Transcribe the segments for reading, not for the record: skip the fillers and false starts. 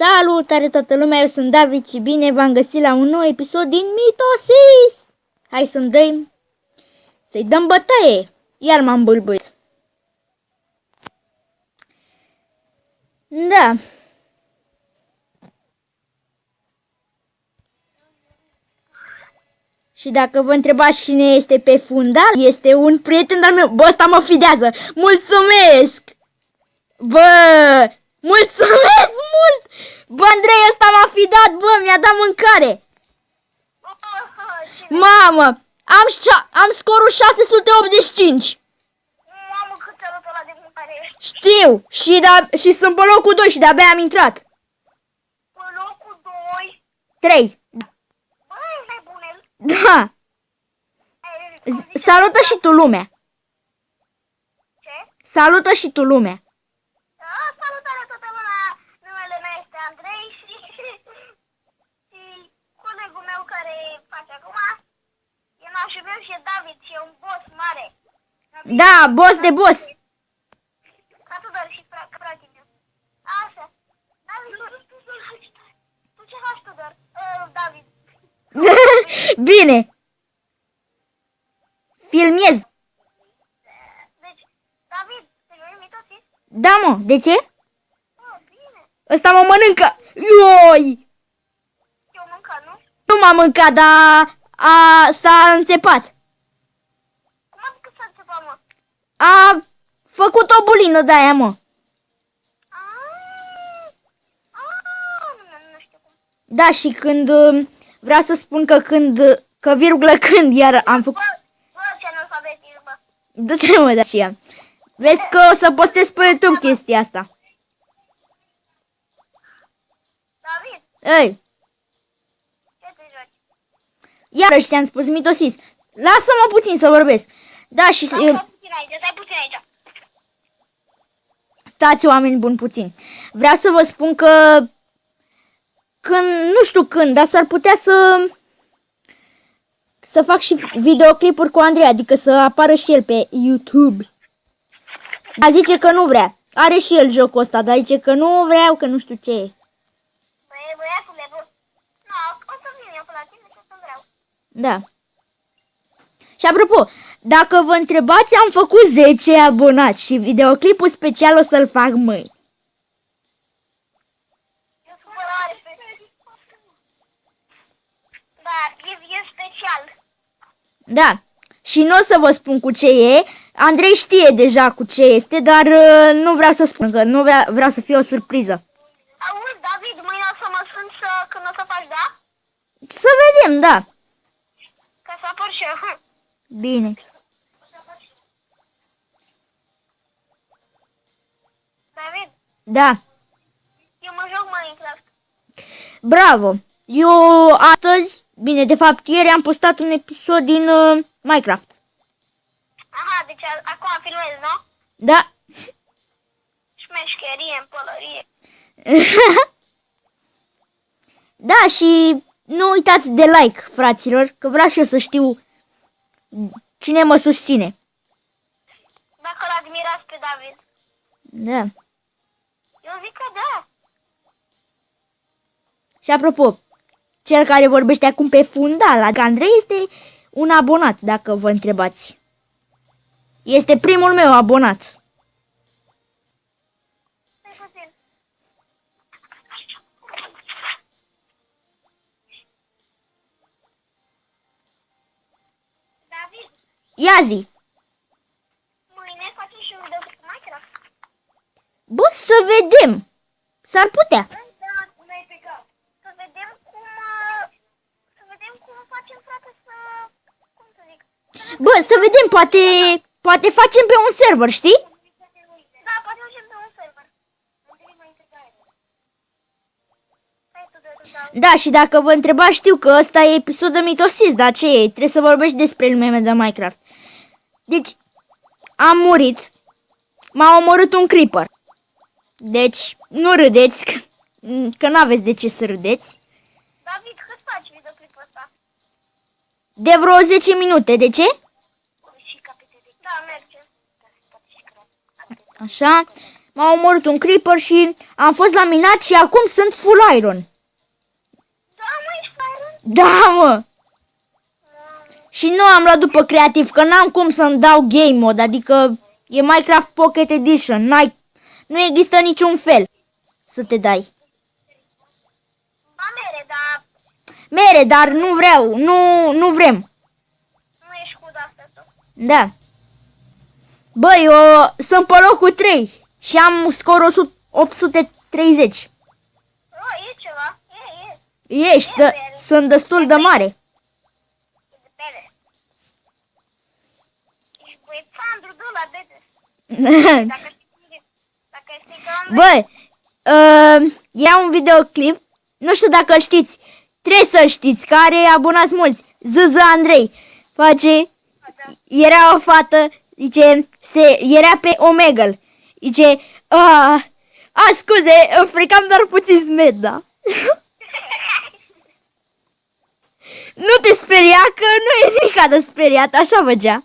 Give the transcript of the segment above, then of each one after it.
Salutare toată lumea, eu sunt David și bine v-am găsit la un nou episod din Mitosis! Hai să-i dăm bătaie! Iar m-am bâlbâit. Da. Și dacă vă întrebați cine este pe fundal, este un prieten al meu. Bă, ăsta mă fidează! Mulțumesc! Bă! Mulțumesc mult! Bă, Andrei, ăsta m-a fidat, bă, mi-a dat mâncare! Mamă! Am scorul 685! Mamă, cât ți-a luat ăla de mâncare? Știu! Și sunt pe locul 2 și de-abia am intrat. Pe locul 2? 3. Bă, ești nebunel. Da! Salută și tu lumea! Ce? Salută și tu lumea! Salutare toată lumea! Numele meu este Andrei și colegul meu care face acum e nașul meu și e David și e un boss mare. Da, boss de boss! Ca Tudor și fratele meu. Așa. David, tu ce faci, Tudor? David. Bine! Filmez! Deci, David, te iei Mitosis? Da, mă, de ce? Bine. Ăsta mă mănâncă! Ioi! Eu mâncat, nu? Nu m-a mâncat, dar s-a înțepat. Cum adică s-a înțepat, mă? A făcut o bulină de aia, mă. Nu știu cum. Da, și când vreau să spun că virgulă când iar am făcut... Bă, ce analfabetism, bă. Du-te, mă, de aceea. Vezi că o să postez pe YouTube chestia asta. David, Ei, ce te joci? iarăși ți-am spus Mitosis. Lasă-mă puțin să vorbesc. Da, și... Stai puțin aici. Stați, oameni buni, puțin. Vreau să vă spun că nu știu când, dar s-ar putea să fac și videoclipuri cu Andrei, adică să apară și el pe YouTube. Dar zice că nu vrea. Are și el jocul ăsta, dar zice că nu vreau, că nu știu ce e. Băiatule, bă. Nu, o să vin eu pe la tine și o să vreau. Da. Și apropo, dacă vă întrebați, am făcut 10 abonați și videoclipul special o să-l fac mâine. E supărare pe... Da, e special. Da. Și nu o să vă spun cu ce e. Andrei știe deja cu ce este, dar nu vreau să spun, că nu vreau să fie o surpriză. Auzi, David, mâine o să mă sunt când o să faci, da? Să vedem, da. Ca să apăr și eu. Bine. David, Da. eu mă joc Minecraft. Bravo. Eu astăzi, bine, de fapt ieri am postat un episod din Minecraft. Aha, deci acum filmez, nu? Da. Șmeșcherie, în pălărie. Da, și nu uitați de like, fraților, că vreau și eu să știu cine mă susține. Dacă l admirați pe David. Da. Eu zic că da. Și apropo, cel care vorbește acum pe fundal, adică Andrei, este un abonat, dacă vă întrebați. Este primul meu abonat. Stai puțin. David, Ia zi. mâine facem și un video cu Minecraft. Bă, să vedem. S-ar putea. Da, n-ai pe cap. Să vedem cum facem, frate, cum să zic? Bă, să vedem, poate facem pe un server, știi? Da, poate facem pe un server. Hai tu de Da, și dacă vă întrebați, știu că ăsta e episodul Mitosis, dar ce e? Trebuie să vorbești despre lumea mea de Minecraft. Deci, am murit. M-a omorât un creeper. Deci, nu râdeți, că n-aveți de ce să râdeți. David, cât faci videoclipul ăsta? De vreo 10 minute, de ce? Și capete de... Da, merge. Așa. m-a omorât un creeper și am fost la minat și acum sunt full iron. Da, mă, ești iron? Da, mă! Și nu am luat după creativ, că n-am cum să-mi dau game mode, adică e Minecraft Pocket Edition, nu există niciun fel să te dai. Ba mere, dar Mere, dar nu vreau, nu vrem. nu ești cu asta tu. Da. Băi, eu sunt pe locul 3 și am scor 830. E ceva. E. Ești, sunt destul de mare. E de pele. Ești băiețandru de ăla, dede. Dacă știi că am... Bă, era un videoclip, nu știu dacă îl știți, trebuie să-l știți, că are abonați mulți. ZZ Andrei face, era o fată, zice, era pe Omegle, zice, scuze, îmi frecam doar puțin smedza. Nu te speria, că nu e nimic de speriat, așa făcea.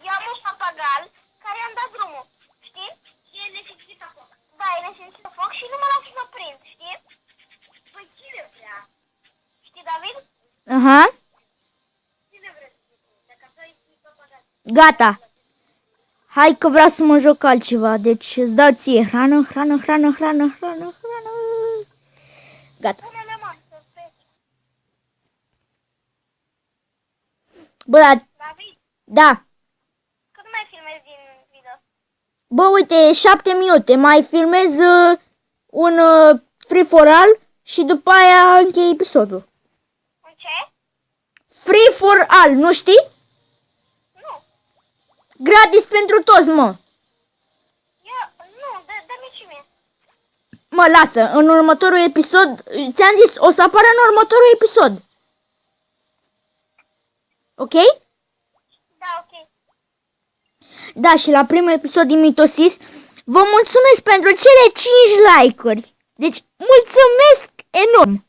I-am un papagal care i-am dat drumul, știi? E nesimțit la foc. Da, e nesimțit la foc și nu mă lasă să prind, știi? Păi cine vrea? Știi, David? Aha. Cine vrea să fii? Dacă tu ai papagal. Gata. Hai că vreau să mă joc altceva, deci îți dau ție hrană. Gata. Pune-le masă, pe. Bă, David, da. cât mai filmezi din video? Bă, uite, 7 minute. Mai filmez un free for all și după aia închei episodul. Un ce? Free for all, nu știi? Nu. Gratis pentru toți, mă. Nu, dă-mi și mie. Mă, lasă, în următorul episod, ți-am zis, o să apară în următorul episod. Ok? Da, ok. Da, și la primul episod din Mitosis, vă mulțumesc pentru cele 5 like-uri. Deci, mulțumesc enorm.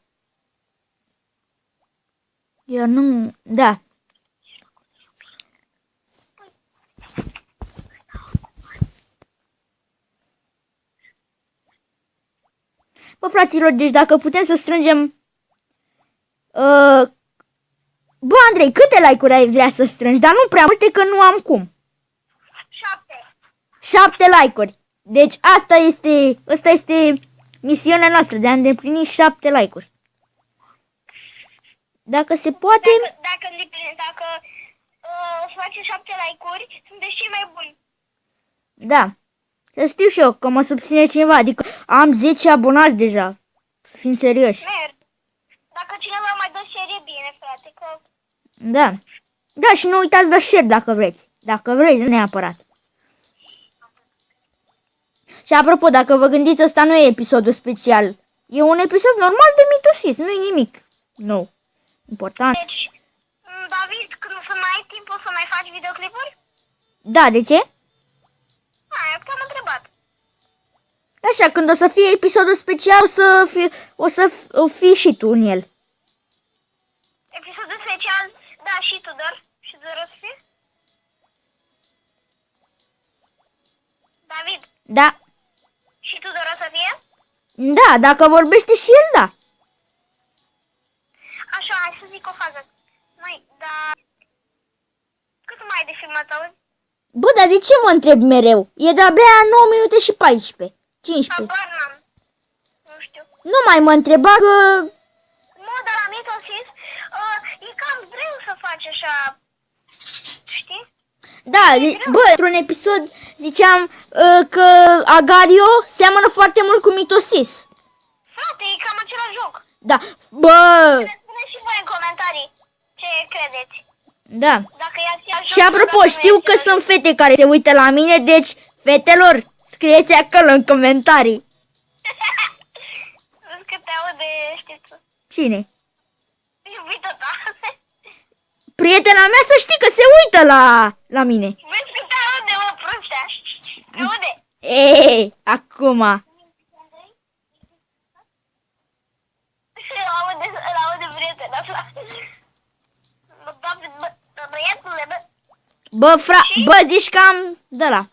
Eu nu... Da. Bă, fraților, deci dacă putem să strângem... Bă, Andrei, câte like-uri ai vrea să strângi? Dar nu prea multe, că nu am cum. 7. 7 like-uri. Deci asta este misiunea noastră, de a îndeplini 7 like-uri. Dacă se poate... Dacă faceți 7 like-uri, sunteți cei mai buni. Da. Să știu și eu că mă susține cineva. Adică am 10 abonați deja. Să fim serioși. Merg. Dacă cineva mai dă share, e bine, frate, că... Da. Da, și nu uitați de share dacă vreți. Dacă vreți, neapărat. Și apropo, dacă vă gândiți, ăsta nu e episodul special. E un episod normal de Mitosis. Nu e nimic nou. Important. Deci, David, când o să mai ai timp, o să mai faci videoclipuri? Da, de ce? Te-am întrebat. Așa, când o să fie episodul special, o să fii și tu în el. Episodul special, da, și Tudor. Și Tudor o să fie? David, Da. și Tudor o să fie? Da, dacă vorbește și el, da. Așa, hai să zic o fază. Măi, dar... Cât mai ai de filmat, auzi? Bă, dar de ce mă întreb mereu? E de-abia 9 minute și 14. 15. Habar n-am. Nu știu. Nu mai mă întreba că... Mă, dar la Mitosis, e cam greu să faci așa... Știi? Da, bă, într-un episod ziceam că Agario seamănă foarte mult cu Mitosis. Frate, e cam același joc. Da, bă, Spuneți și voi în comentarii ce credeți. da. Dacă e același Și joc, apropo, dacă nu e știu că același- sunt fete care se uită la mine, deci, fetelor, scrieți acolo în comentarii. Vezi că te aude, știi tu. Cine? Iubita ta. Prietena mea, să știi că se uită la mine. Vezi că te aude, mă, prostea. Te aude. Ei, acum. Îl aude prietena ta. Bă, David, bă, băiatule, bă. Bă, zici că am... Da, la.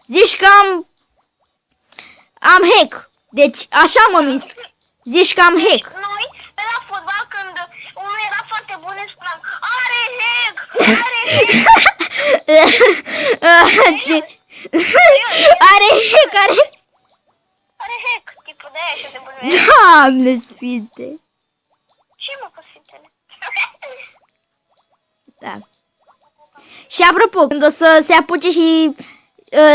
Zici că am hack. Deci, așa mă misc. Zici că am hack. Noi, pe la fotbal, când unul era foarte bun, îi spuneam, are hack, are hack. Ce? Are hack, Are hack, tipul de aia așa de bun. Doamne sfinte. Ce mă cu sfintele? Da. Și apropo, când o să se apuce și...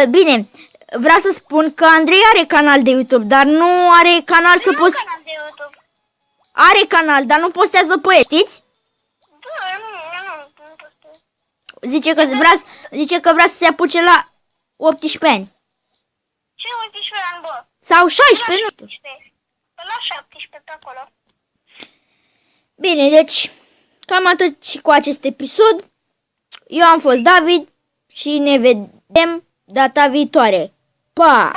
bine, vreau să spun că Andrei are canal de YouTube, dar nu are canal să Nu post... canal de YouTube. Are canal, dar nu postează pe el, știți? Da, nu postez. Zice că vrea să se apuce la 18 ani. Ce 18 ani, bă? Sau 16, nu știu. 17. Pe la 17 pe acolo. Bine, deci, cam atât și cu acest episod. Eu am fost David și ne vedem data viitoare. Pa!